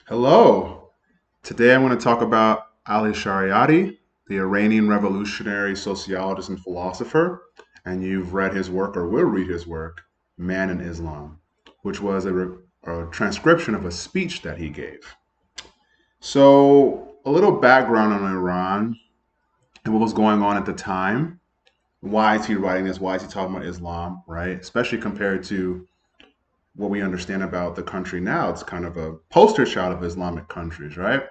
Hello. Today I'm going to talk about Ali Shariati, the Iranian revolutionary sociologist and philosopher. And you've read his work or will read his work, Man in Islam, which was a transcription of a speech that he gave. So, a little background on Iran and what was going on at the time. Why is he writing this? Why is he talking about Islam, right? Especially compared to what we understand about the country now. It's kind of a poster child of Islamic countries, right?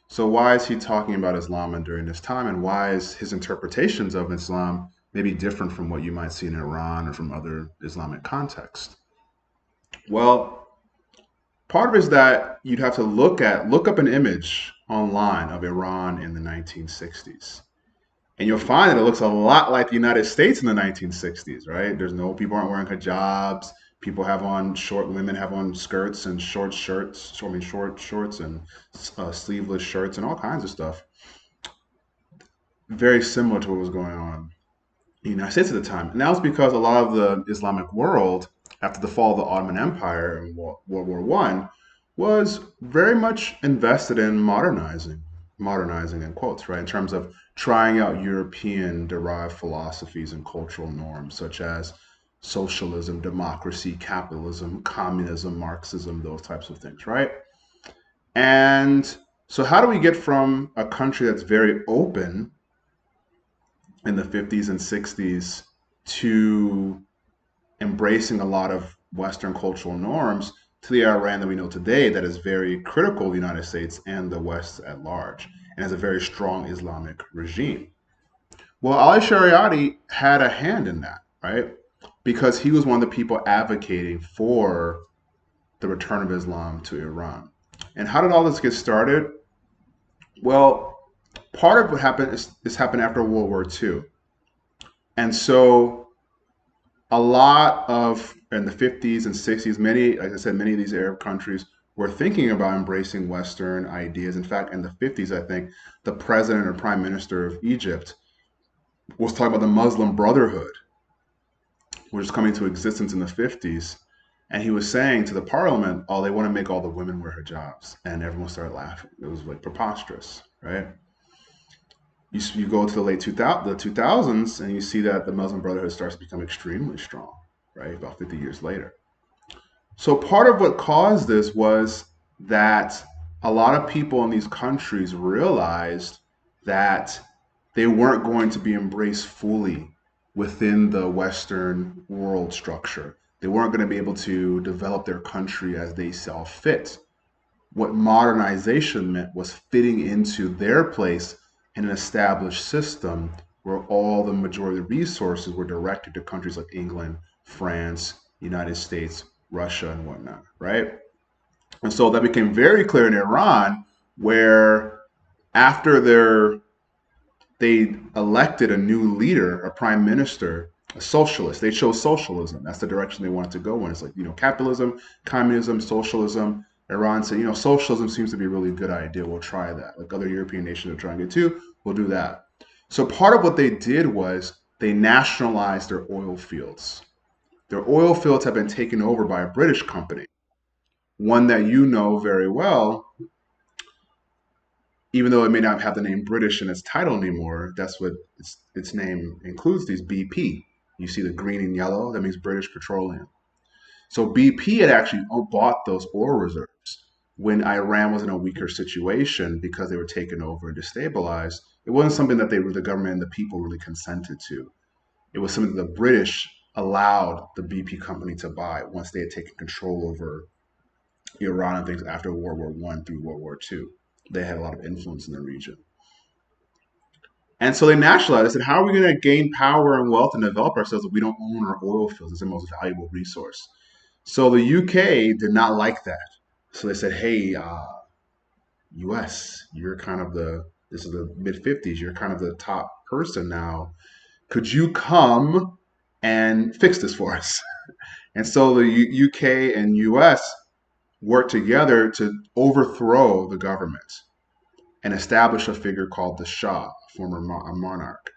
So why is he talking about Islam during this time, and why is his interpretations of Islam maybe different from what you might see in Iran or from other Islamic contexts? Well, part of it is that you'd have to look up an image online of Iran in the 1960s. And you'll find that it looks a lot like the United States in the 1960s, right? There's no people aren't wearing hijabs. People have on women have on skirts and short shirts, short shorts and sleeveless shirts and all kinds of stuff. Very similar to what was going on in the United States at the time. And that was because a lot of the Islamic world, after the fall of the Ottoman Empire in World War One, was very much invested in modernizing in quotes, right, in terms of trying out European derived philosophies and cultural norms such as socialism, democracy, capitalism, communism, Marxism, those types of things, right? And so, how do we get from a country that's very open in the 50s and 60s to embracing a lot of Western cultural norms to the Iran that we know today that is very critical of the United States and the West at large and has a very strong Islamic regime? Well, Ali Shariati had a hand in that, right? Because he was one of the people advocating for the return of Islam to Iran. And how did all this get started? Well, part of what happened is this happened after World War II. And so a lot of in the 50s and 60s, many, like I said, many of these Arab countries were thinking about embracing Western ideas. In fact, in the 50s, I think the president or prime minister of Egypt was talking about the Muslim Brotherhood, which was coming to existence in the 50s. And he was saying to the parliament, oh, they want to make all the women wear hijabs. And everyone started laughing. It was like preposterous, right? You go to the late 2000s and you see that the Muslim Brotherhood starts to become extremely strong, right? About 50 years later. So part of what caused this was that a lot of people in these countries realized that they weren't going to be embraced fully within the Western world structure. They weren't going to be able to develop their country as they saw fit. What modernization meant was fitting into their place in an established system where all the majority of the resources were directed to countries like England, France, United States, Russia, and whatnot, right? And so that became very clear in Iran, where after they elected a new leader, a prime minister, a socialist. They chose socialism. That's the direction they wanted to go in. It's like, capitalism, communism, socialism. Iran said, socialism seems to be a really good idea. We'll try that. Like other European nations are trying it too, we'll do that. So part of what they did was they nationalized their oil fields. Their oil fields have been taken over by a British company, one that you know very well, even though it may not have the name British in its title anymore. That's what its name includes, these BP. You see the green and yellow, that means British Petroleum. So BP had actually bought those oil reserves when Iran was in a weaker situation because they were taken over and destabilized. It wasn't something that the government and the people really consented to. It was something that the British allowed the BP company to buy once they had taken control over Iran and things after World War One through World War Two. They had a lot of influence in the region. And so they nationalized. They said, how are we going to gain power and wealth and develop ourselves if we don't own our oil fields? It's the most valuable resource. So the UK did not like that. So they said, hey, US, you're kind of this is the mid 50s, you're kind of the top person now. Could you come and fix this for us? And so the UK and US worked together to overthrow the government and establish a figure called the Shah, a former monarch.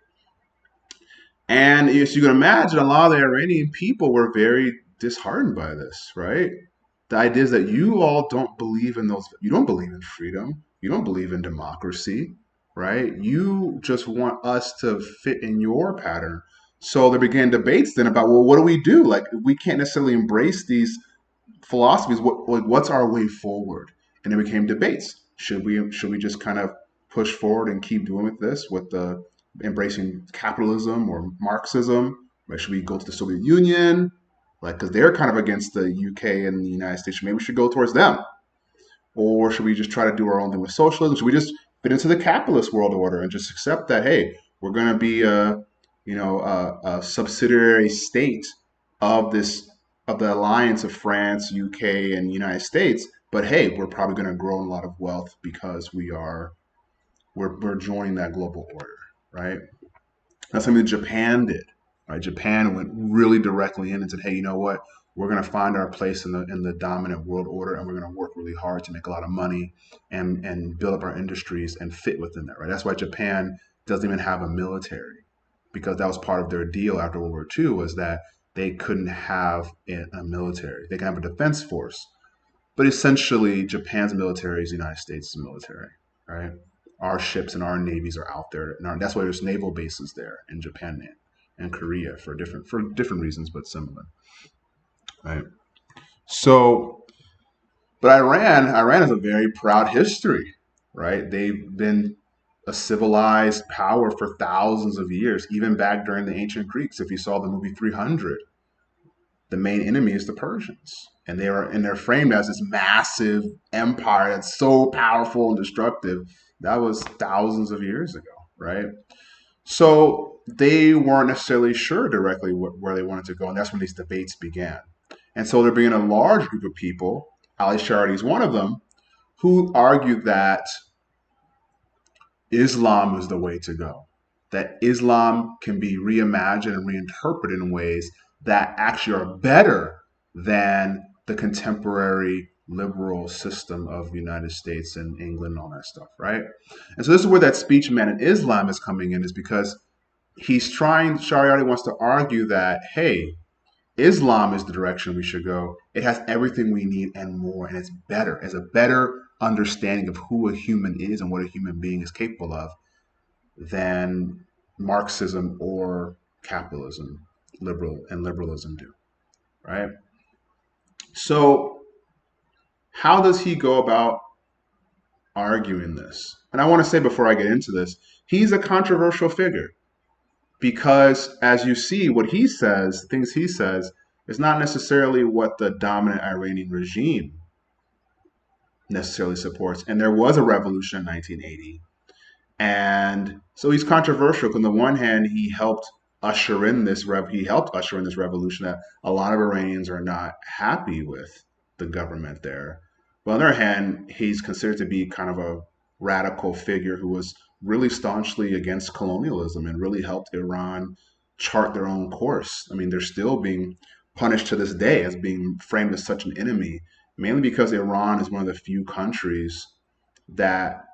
And as you can imagine, a lot of the Iranian people were very disheartened by this, right? The idea is that you all don't believe in those. You don't believe in freedom. You don't believe in democracy, right? You just want us to fit in your pattern. So there began debates then about, well, what do we do? Like, we can't necessarily embrace these philosophies. What's our way forward? And there became debates. Should we just kind of push forward and keep doing with this, with the embracing capitalism or Marxism? Right? Should we go to the Soviet Union? Like, because they're kind of against the UK and the United States. Maybe we should go towards them, or should we just try to do our own thing with socialism? Should we just fit into the capitalist world order and just accept that, hey, we're going to be a subsidiary state of this of the alliance of France, UK, and United States, but hey, we're probably going to grow in a lot of wealth because we're joining that global order, right? That's something that Japan did. Right? Japan went really directly in and said, "Hey, you know what? We're going to find our place in the dominant world order, and we're going to work really hard to make a lot of money and build up our industries and fit within that." Right? That's why Japan doesn't even have a military, because that was part of their deal after World War II, was that they couldn't have a military. They can have a defense force, but essentially, Japan's military is the United States' military, right? Our ships and our navies are out there, and that's why there's naval bases there in Japan and Korea for different reasons, but similar, right? So, but Iran has a very proud history, right? They've been a civilized power for thousands of years, even back during the ancient Greeks. If you saw the movie 300, the main enemy is the Persians. And they're framed as this massive empire that's so powerful and destructive. That was thousands of years ago, right? So they weren't necessarily sure directly where they wanted to go, and that's when these debates began. And so there began a large group of people, Ali Shariati is one of them, who argued that Islam is the way to go. That Islam can be reimagined and reinterpreted in ways that actually are better than the contemporary liberal system of the United States and England and all that stuff, right? And so this is where that speech man in Islam is coming in, is because Shariati wants to argue that, hey, Islam is the direction we should go. It has everything we need and more, and it's better. It's a better understanding of who a human is and what a human being is capable of than Marxism or capitalism, liberalism do, right? So how does he go about arguing this? And I want to say before I get into this, he's a controversial figure because, as you see, what he says, things he says, is not necessarily what the dominant Iranian regime necessarily supports. And there was a revolution in 1980. And so he's controversial. On the one hand, he helped usher in this revolution that a lot of Iranians are not happy with the government there. But on the other hand, he's considered to be kind of a radical figure who was really staunchly against colonialism and really helped Iran chart their own course. I mean, they're still being punished to this day as being framed as such an enemy, mainly because Iran is one of the few countries that,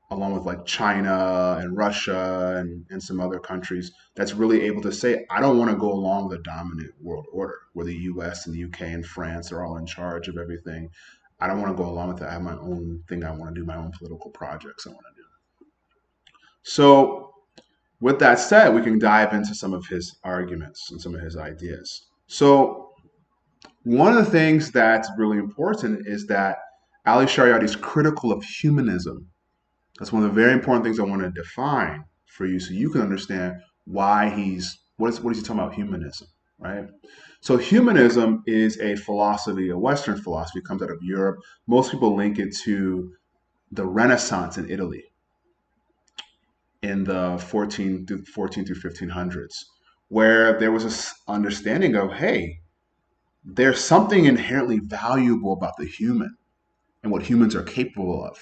along with like China and Russia and some other countries, that's really able to say, I don't want to go along the dominant world order where the US and the UK and France are all in charge of everything. I don't want to go along with that. I have my own thing I want to do, my own political projects I want to do. So, with that said, we can dive into some of his arguments and some of his ideas. So, one of the things that's really important is that Ali Shariati is critical of humanism. That's one of the very important things I want to define for you so you can understand why what is he talking about humanism, right? So humanism is a philosophy, a Western philosophy, it comes out of Europe. Most people link it to the Renaissance in Italy in the 14 through 1500s, where there was this understanding of, hey, there's something inherently valuable about the human and what humans are capable of,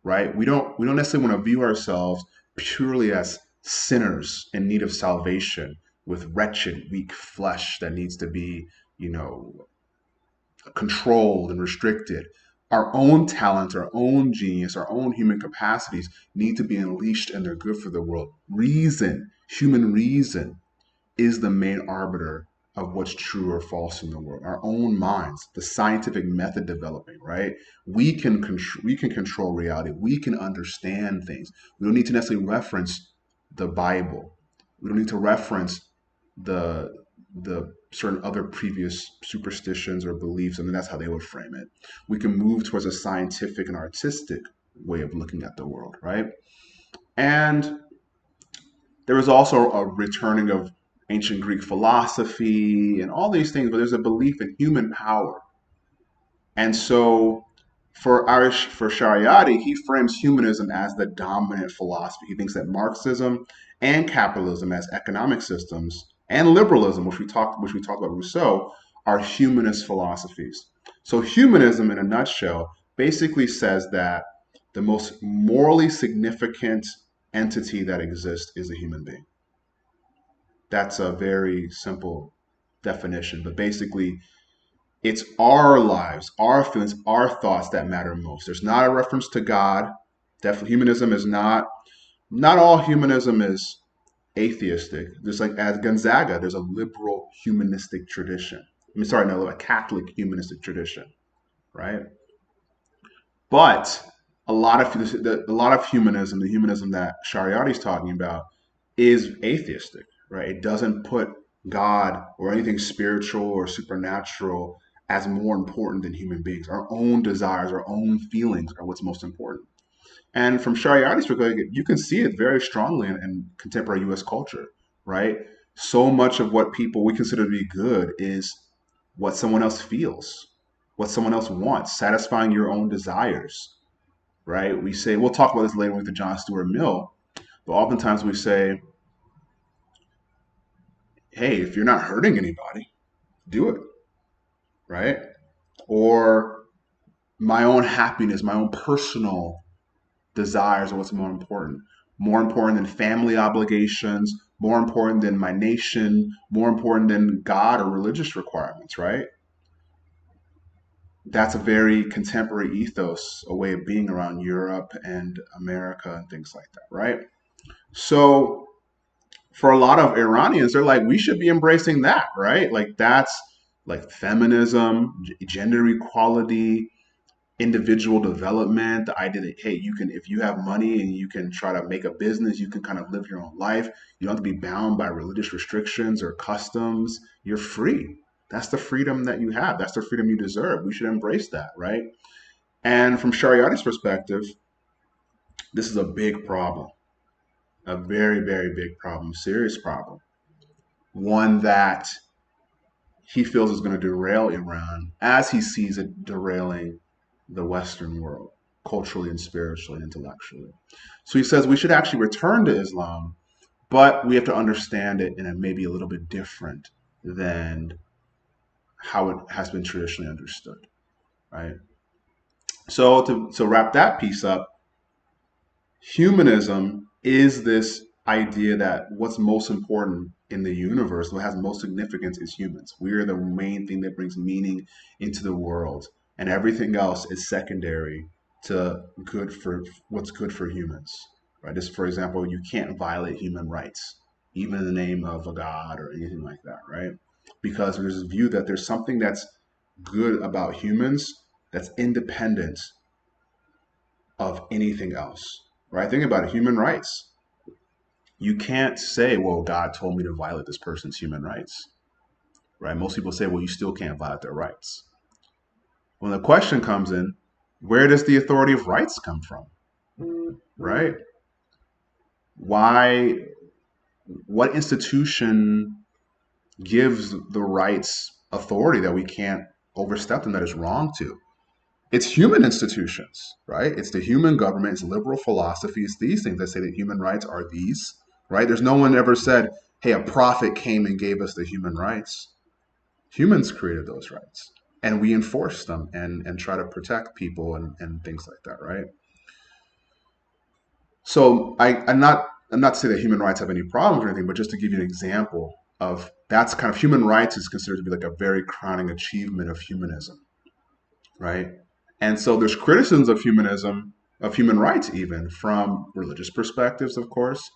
right? We don't necessarily want to view ourselves purely as sinners in need of salvation with wretched, weak flesh that needs to be, you know, controlled and restricted. Our own talents, our own genius, our own human capacities need to be unleashed and they're good for the world. Reason, human reason, is the main arbiter of what's true or false in the world. Our own minds, the scientific method developing, right? We can control reality. We can understand things. We don't need to necessarily reference the Bible. We don't need to reference the certain other previous superstitions or beliefs, and that's how they would frame it. We can move towards a scientific and artistic way of looking at the world, right? And there was also a returning of ancient Greek philosophy and all these things, but there's a belief in human power. And so for Shariati, he frames humanism as the dominant philosophy. He thinks that Marxism and capitalism as economic systems and liberalism, which we talked about Rousseau, are humanist philosophies. So humanism, in a nutshell, basically says that the most morally significant entity that exists is a human being. That's a very simple definition, but basically, it's our lives, our feelings, our thoughts that matter most. There's not a reference to God. Definitely, humanism is not all humanism is atheistic. There's like as Gonzaga, there's a liberal humanistic tradition. I mean, sorry, no, a Catholic humanistic tradition, right? But a lot of humanism, the humanism that Shariati is talking about, is atheistic, right? It doesn't put God or anything spiritual or supernatural as more important than human beings. Our own desires, our own feelings are what's most important. And from Shariati's perspective, you can see it very strongly in contemporary U.S. culture, right? So much of what people we consider to be good is what someone else feels, what someone else wants, satisfying your own desires, right? We say, we'll talk about this later with the John Stuart Mill, but oftentimes we say, hey, if you're not hurting anybody, do it, right? Or my own happiness, my own personal desires are what's more important than family obligations, more important than my nation, more important than God or religious requirements, right? That's a very contemporary ethos, a way of being around Europe and America and things like that, right? So for a lot of Iranians, they're like, we should be embracing that, right? Like that's like feminism, gender equality, individual development, the idea that hey, you can if you have money and you can try to make a business, you can kind of live your own life. You don't have to be bound by religious restrictions or customs. You're free. That's the freedom that you have. That's the freedom you deserve. We should embrace that, right? And from Shariati's perspective, this is a big problem, a very, very big problem, serious problem, one that he feels is going to derail Iran as he sees it derailing the Western world, culturally and spiritually and intellectually. So he says we should actually return to Islam, but we have to understand it in a maybe a little bit different than how it has been traditionally understood, right? So to wrap that piece up, humanism is this idea that what's most important in the universe, what has most significance is humans. We are the main thing that brings meaning into the world, and everything else is secondary to good for what's good for humans. Right? Just for example, you can't violate human rights, even in the name of a god or anything like that, right? Because there's a view that there's something that's good about humans that's independent of anything else, right? Think about it, human rights. You can't say, well, God told me to violate this person's human rights, right? Most people say, well, you still can't violate their rights. When the question comes in, where does the authority of rights come from, right? Why, what institution gives the rights authority that we can't overstep and that is wrong to? It's human institutions, right? It's the human government, it's liberal philosophy, it's these things that say that human rights are these, right? There's no one ever said, hey, a prophet came and gave us the human rights. Humans created those rights. And we enforce them and try to protect people and things like that, right? So I'm not saying that human rights have any problems or anything, but just to give you an example of that's kind of human rights is considered to be like a very crowning achievement of humanism, right? And so there's criticisms of humanism, of human rights, even from religious perspectives, of course.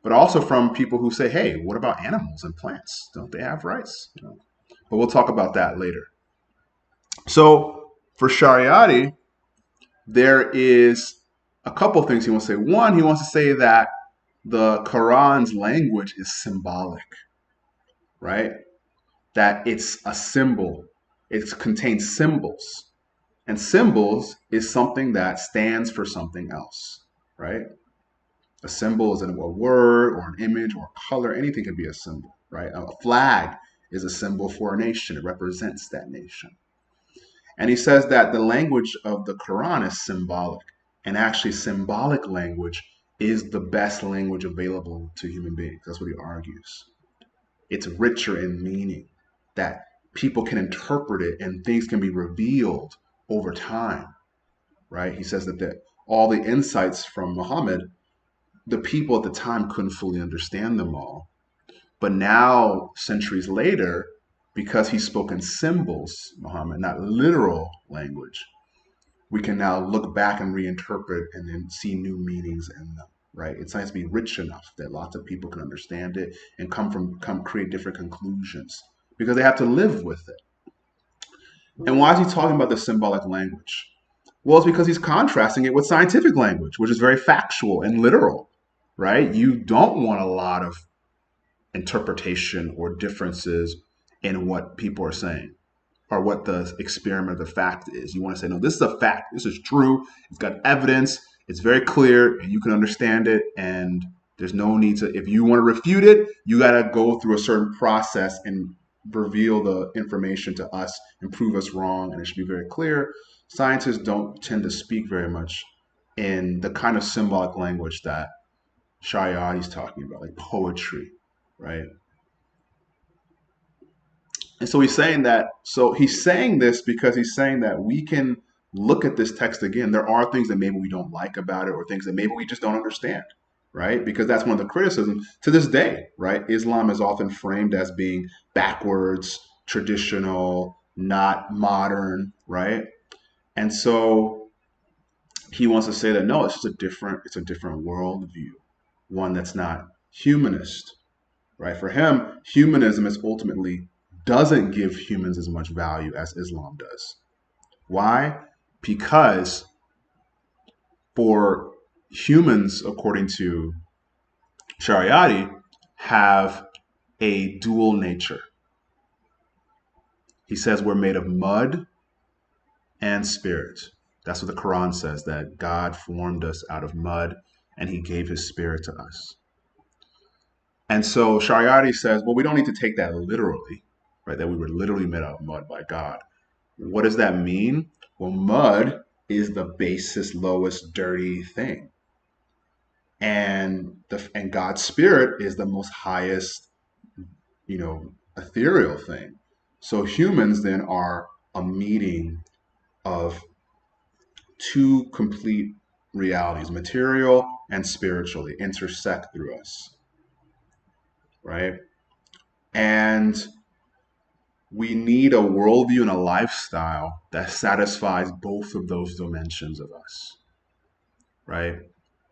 but also from people who say, hey, what about animals and plants? Don't they have rights? But we'll talk about that later. So for Shariati, there is a couple things he wants to say. One, he wants to say that the Quran's language is symbolic, right? That it's a symbol. It contains symbols. And symbols is something that stands for something else, right? A symbol is a word or an image or a color. Anything can be a symbol, right? A flag is a symbol for a nation. It represents that nation. And he says that the language of the Quran is symbolic. And actually, symbolic language is the best language available to human beings. That's what he argues. It's richer in meaning, that people can interpret it and things can be revealed over time, right? He says that all the insights from Muhammad, the people at the time couldn't fully understand them all. But now, centuries later, because he spoke in symbols, Muhammad, not literal language, we can now look back and reinterpret and then see new meanings in them, right? It's nice to be rich enough that lots of people can understand it and come create different conclusions because they have to live with it. And why is he talking about the symbolic language? Well, it's because he's contrasting it with scientific language, which is very factual and literal, right? You don't want a lot of interpretation or differences in what people are saying or what the experiment, the fact is. You want to say, no, this is a fact. This is true. It's got evidence. It's very clear, and you can understand it. And there's no need to, if you want to refute it, you got to go through a certain process and reveal the information to us and prove us wrong. And it should be very clear. Scientists don't tend to speak very much in the kind of symbolic language that Shariati is talking about, like poetry, right? And so he's saying that, so he's saying this because he's saying that we can look at this text again. There are things that maybe we don't like about it or things that maybe we just don't understand, right? Because that's one of the criticisms to this day, right? Islam is often framed as being backwards, traditional, not modern, right? And so he wants to say that no, it's a different worldview, one that's not humanist, right? For him, humanism is ultimately doesn't give humans as much value as Islam does. Why? Because for humans, according to Shariati, have a dual nature. He says we're made of mud and spirit. That's what the Quran says, that God formed us out of mud and he gave his spirit to us. And so Shariati says, well, we don't need to take that literally, right? That we were literally made out of mud by God. What does that mean? Well, mud is the basest, lowest, dirty thing. And God's spirit is the most highest, ethereal thing. So humans then are a meeting of two complete realities, material and spiritual. They intersect through us, right? And we need a worldview and a lifestyle that satisfies both of those dimensions of us, right?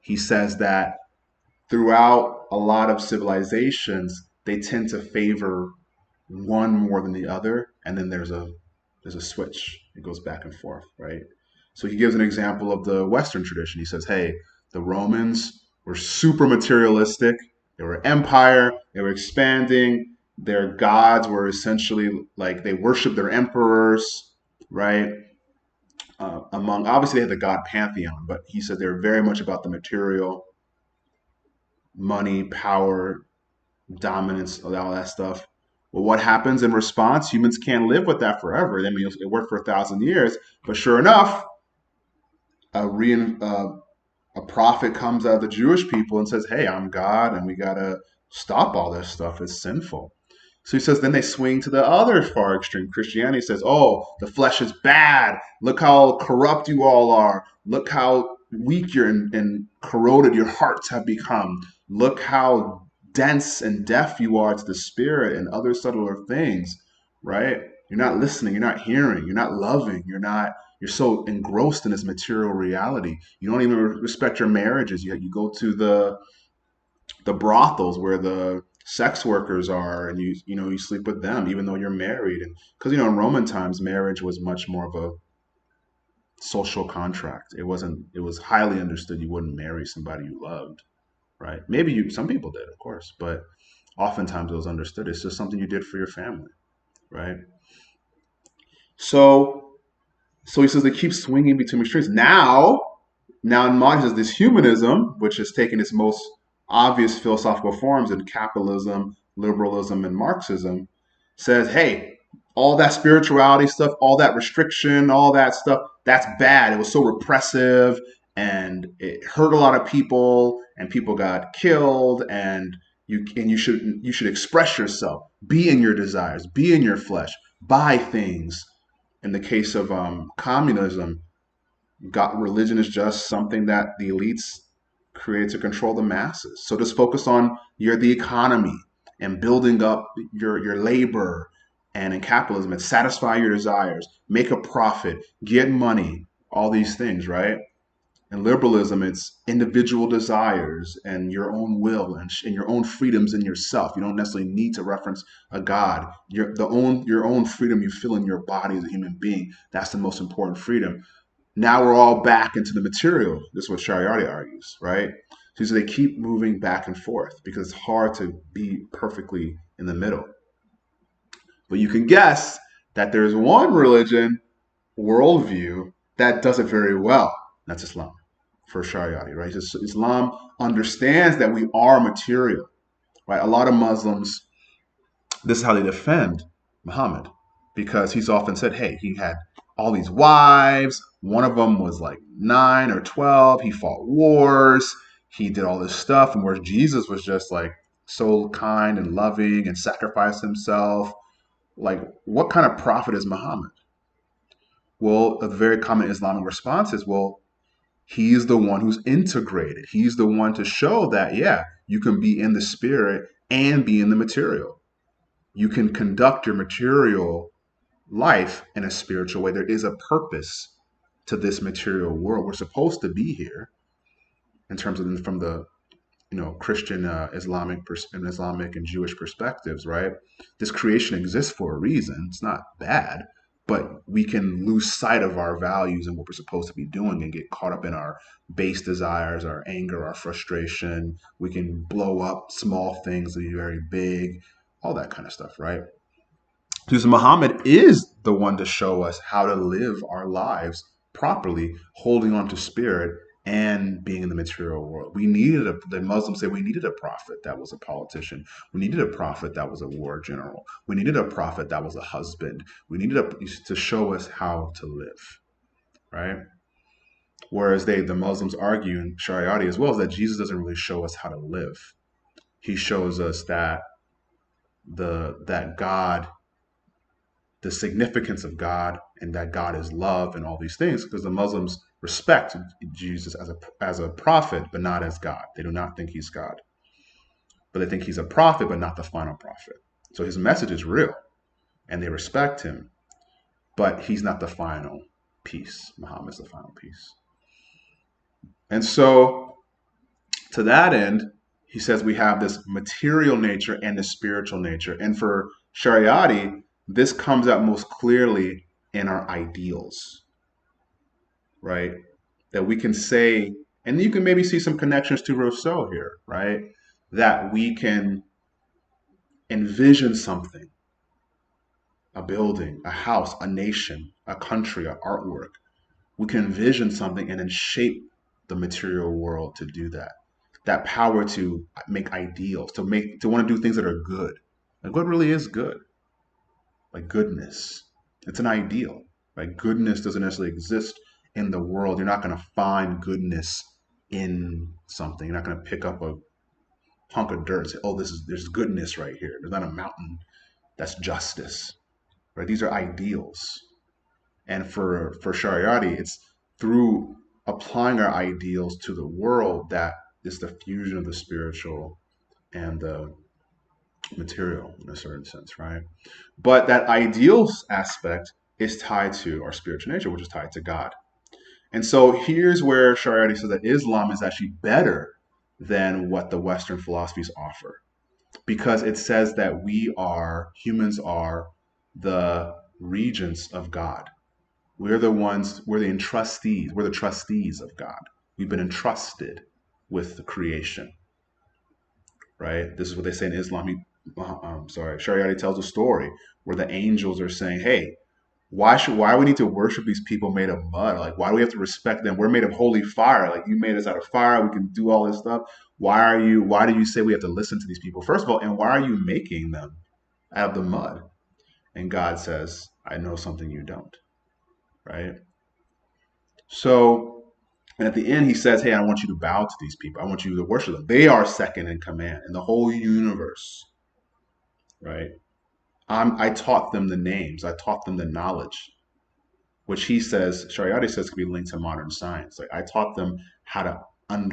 He says that throughout a lot of civilizations, they tend to favor one more than the other, and then there's a switch. It goes back and forth, right? So he gives an example of the Western tradition. He says, hey, the Romans were super materialistic. They were empire. They were expanding. Their gods were essentially like they worshiped their emperors, right? Among obviously they had the god pantheon, but he said they're very much about the material, money, power, dominance, all that stuff. Well, what happens in response? Humans can't live with that forever. I mean, it worked for 1,000 years, but sure enough, a, re- uh, a prophet comes out of the Jewish people and says, "Hey, I'm God, and we gotta stop all this stuff. It's sinful." So he says, then they swing to the other far extreme. Christianity says, "Oh, the flesh is bad. Look how corrupt you all are. Look how weak and corroded your hearts have become. Look how dense and deaf you are to the spirit and other subtler things." Right? You're not listening. You're not hearing. You're not loving. You're so engrossed in this material reality. You don't even respect your marriages. You go to the the brothels where the sex workers are, and you sleep with them even though you're married. And because in Roman times, marriage was much more of a social contract. It was highly understood you wouldn't marry somebody you loved, right? Maybe some people did, of course, but oftentimes it was understood. It's just something you did for your family, right? So, so he says they keep swinging between extremes. Now in modern says this humanism, which has taken its most obvious philosophical forms in capitalism, liberalism, and Marxism, says, hey, all that spirituality stuff, all that restriction, all that stuff, that's bad. It was so repressive and it hurt a lot of people and people got killed, and you should express yourself, be in your desires, be in your flesh, buy things. In the case of communism, God, religion is just something that the elites create to control the masses. So just focus on the economy and building up your labor, and in capitalism, it's satisfy your desires, make a profit, get money, all these things, right? In liberalism, it's individual desires and your own will, and your own freedoms in yourself. You don't necessarily need to reference a God. Your own freedom you feel in your body as a human being. That's the most important freedom. Now we're all back into the material. This is what Shariati argues, right? So they keep moving back and forth because it's hard to be perfectly in the middle. But you can guess that there's one religion worldview that does it very well. That's Islam, for Shariati, right? Islam understands that we are material, right? A lot of Muslims, this is how they defend Muhammad, because he's often said, hey, he had all these wives. One of them was like 9 or 12. He fought wars. He did all this stuff. And whereas Jesus was just like so kind and loving and sacrificed himself, like what kind of prophet is Muhammad? Well, a very common Islamic response is, well, he's the one who's integrated. He's the one to show that, yeah, you can be in the spirit and be in the material. You can conduct your material life in a spiritual way. There is a purpose to this material world. We're supposed to be here in terms of from the Christian, Islamic and Jewish perspectives, right? This creation exists for a reason. It's not bad, but we can lose sight of our values and what we're supposed to be doing and get caught up in our base desires, our anger, our frustration. We can blow up small things to be very big, all that kind of stuff, right? Because Muhammad is the one to show us how to live our lives properly, holding on to spirit and being in the material world. The Muslims say we needed a prophet that was a politician. We needed a prophet that was a war general. We needed a prophet that was a husband. We needed to show us how to live, right? Whereas the Muslims argue in Shariati as well is that Jesus doesn't really show us how to live. He shows us that that God, the significance of God, and that God is love and all these things, because the Muslims respect Jesus as a prophet, but not as God. They do not think he's God, but they think he's a prophet, but not the final prophet. So his message is real, and they respect him, but he's not the final piece. Muhammad's the final piece. And so, to that end, he says we have this material nature and the spiritual nature. And for Shariati, this comes out most clearly in our ideals, right? That we can say, and you can maybe see some connections to Rousseau here, right? That we can envision something, a building, a house, a nation, a country, an artwork. We can envision something and then shape the material world to do that. That power to make ideals, to want to do things that are good. Like what really is good? Like goodness. It's an ideal. Like goodness doesn't necessarily exist in the world. You're not going to find goodness in something. You're not going to pick up a hunk of dirt and say, "Oh, there's goodness right here." There's not a mountain. That's justice. Right? These are ideals. And for Shariati, it's through applying our ideals to the world that is the fusion of the spiritual and the material in a certain sense, right? But that ideals aspect is tied to our spiritual nature, which is tied to God. And so here's where Shariati says that Islam is actually better than what the Western philosophies offer, because it says that humans are the regents of God. We're the trustees of God. We've been entrusted with the creation, right? This is what they say in Islam. Shariati tells a story where the angels are saying, "Hey, why do we need to worship these people made of mud? Like, why do we have to respect them? We're made of holy fire. Like, you made us out of fire. We can do all this stuff. Why do you say we have to listen to these people? First of all, and why are you making them out of the mud?" And God says, "I know something you don't," right? So, and at the end, he says, "Hey, I want you to bow to these people. I want you to worship them. They are second in command in the whole universe, right? I taught them the names. I taught them the knowledge, which Shariati says, could be linked to modern science. Like, I taught them how to,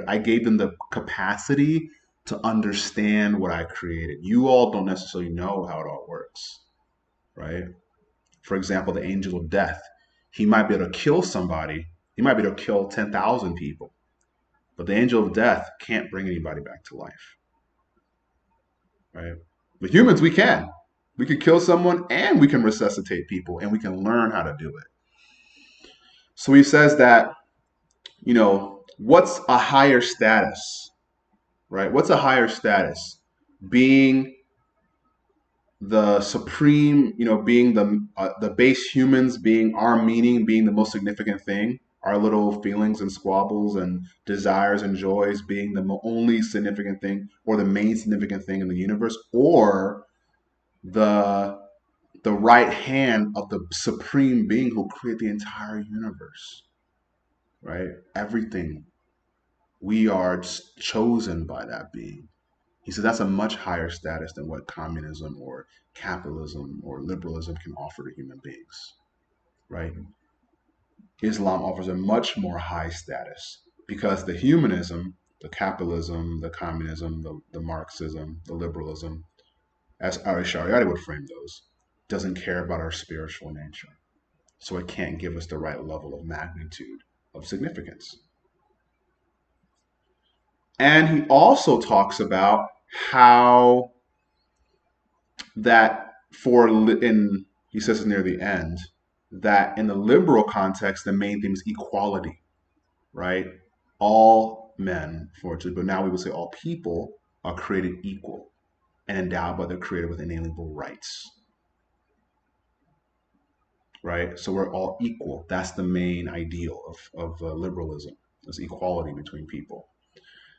I gave them the capacity to understand what I created. You all don't necessarily know how it all works, right? For example, the angel of death, he might be able to kill somebody. He might be able to kill 10,000 people, but the angel of death can't bring anybody back to life, right? With humans, we can. We could kill someone and we can resuscitate people and we can learn how to do it. So he says that, what's a higher status, right? What's a higher status? Being the supreme, being the base humans, being our meaning, being the most significant thing, our little feelings and squabbles and desires and joys being the only significant thing or the main significant thing in the universe, or the the right hand of the supreme being who created the entire universe, right? Everything. We are chosen by that being. He said that's a much higher status than what communism or capitalism or liberalism can offer to human beings, right? Islam offers a much more high status because the humanism, the capitalism, the communism, the Marxism, the liberalism, as Ari Shariati would frame those, doesn't care about our spiritual nature. So it can't give us the right level of magnitude of significance. And he also talks about how that he says near the end, that in the liberal context, the main thing is equality, right? All men, fortunately, but now we would say all people are created equal and endowed by the Creator with inalienable rights, right? So we're all equal. That's the main ideal of liberalism, is equality between people.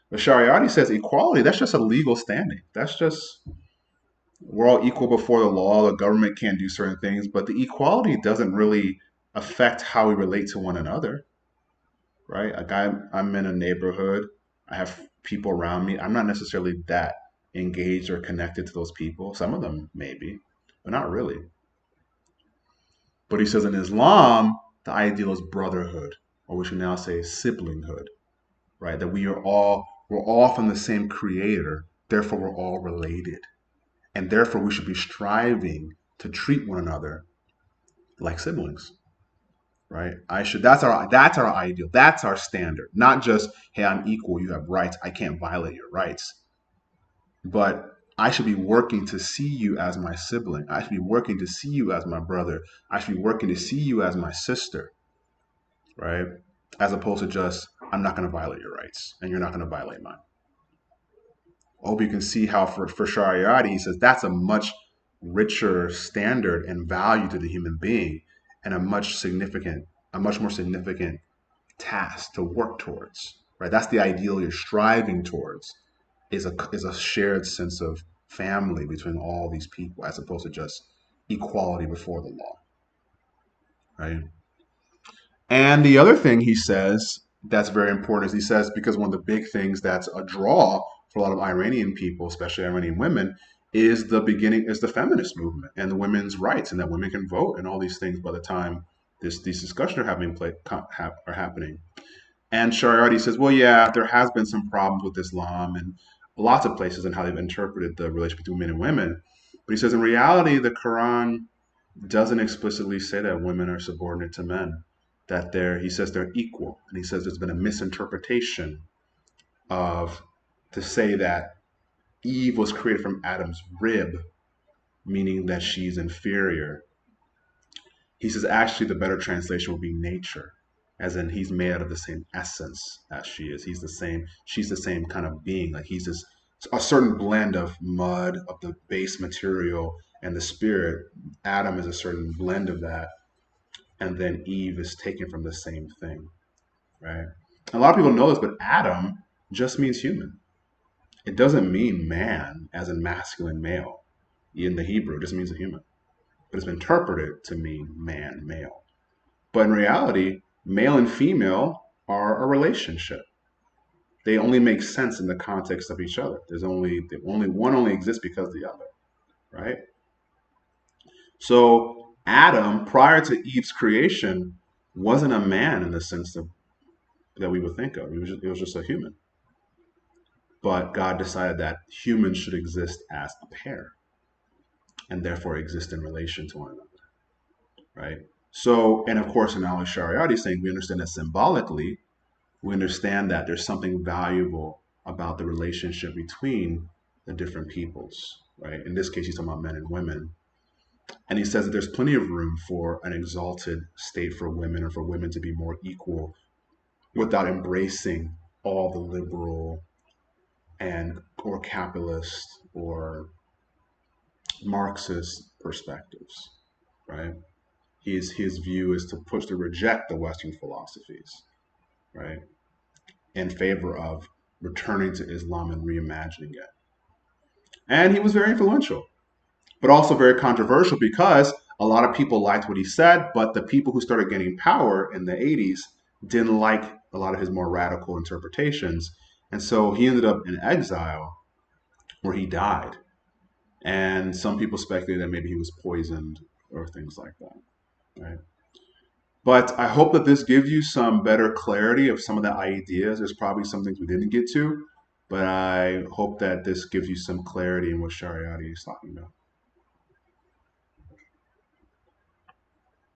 But Shariati says equality, that's just a legal standing. That's just, we're all equal before the law. The government can't do certain things, but the equality doesn't really affect how we relate to one another, right? Like I'm in a neighborhood, I have people around me. I'm not necessarily that engaged or connected to those people. Some of them maybe, but not really. But he says in Islam, the ideal is brotherhood, or we should now say siblinghood, right? That we're all from the same creator, therefore we're all related. And therefore we should be striving to treat one another like siblings, right? That's our ideal. That's our standard. Not just, hey, I'm equal, you have rights, I can't violate your rights. But I should be working to see you as my sibling. I should be working to see you as my brother. I should be working to see you as my sister, right? As opposed to just, I'm not going to violate your rights and you're not going to violate mine. I hope you can see how for Shariati, he says that's a much richer standard and value to the human being and a much more significant task to work towards. Right? That's the ideal you're striving towards, is a shared sense of family between all these people as opposed to just equality before the law. Right? And the other thing he says that's very important is he says, because one of the big things that's a draw for a lot of Iranian people, especially Iranian women, is the feminist movement and the women's rights, and that women can vote and all these things by the time these discussions are happening. And Shariati says, well, yeah, there has been some problems with Islam and lots of places and how they've interpreted the relationship between men and women. But he says, in reality, the Quran doesn't explicitly say that women are subordinate to men, he says they're equal. And he says there's been a misinterpretation of to say that Eve was created from Adam's rib, meaning that she's inferior. He says actually the better translation would be nature, as in he's made out of the same essence as she is. He's the same, she's the same kind of being. Like he's this a certain blend of mud, of the base material and the spirit. Adam is a certain blend of that, and then Eve is taken from the same thing, right? A lot of people know this, but Adam just means human. It doesn't mean man as in masculine male in the Hebrew. It just means a human. But it's been interpreted to mean man, male. But in reality, male and female are a relationship. They only make sense in the context of each other. There's only one only exists because of the other, right? So Adam, prior to Eve's creation, wasn't a man in the sense that we would think of. It was just a human. But God decided that humans should exist as a pair and therefore exist in relation to one another, right? So, and of course, in our Shariati saying we understand that symbolically, we understand that there's something valuable about the relationship between the different peoples, right? In this case, he's talking about men and women. And he says that there's plenty of room for an exalted state for women or for women to be more equal without embracing all the liberal and or capitalist or Marxist perspectives, right? His view is to push to reject the Western philosophies, right, in favor of returning to Islam and reimagining it. And he was very influential, but also very controversial because a lot of people liked what he said, but the people who started gaining power in the 80s didn't like a lot of his more radical interpretations. And so he ended up in exile where he died. And some people speculate that maybe he was poisoned or things like that, right? But I hope that this gives you some better clarity of some of the ideas. There's probably some things we didn't get to, but I hope that this gives you some clarity in what Shariati is talking about.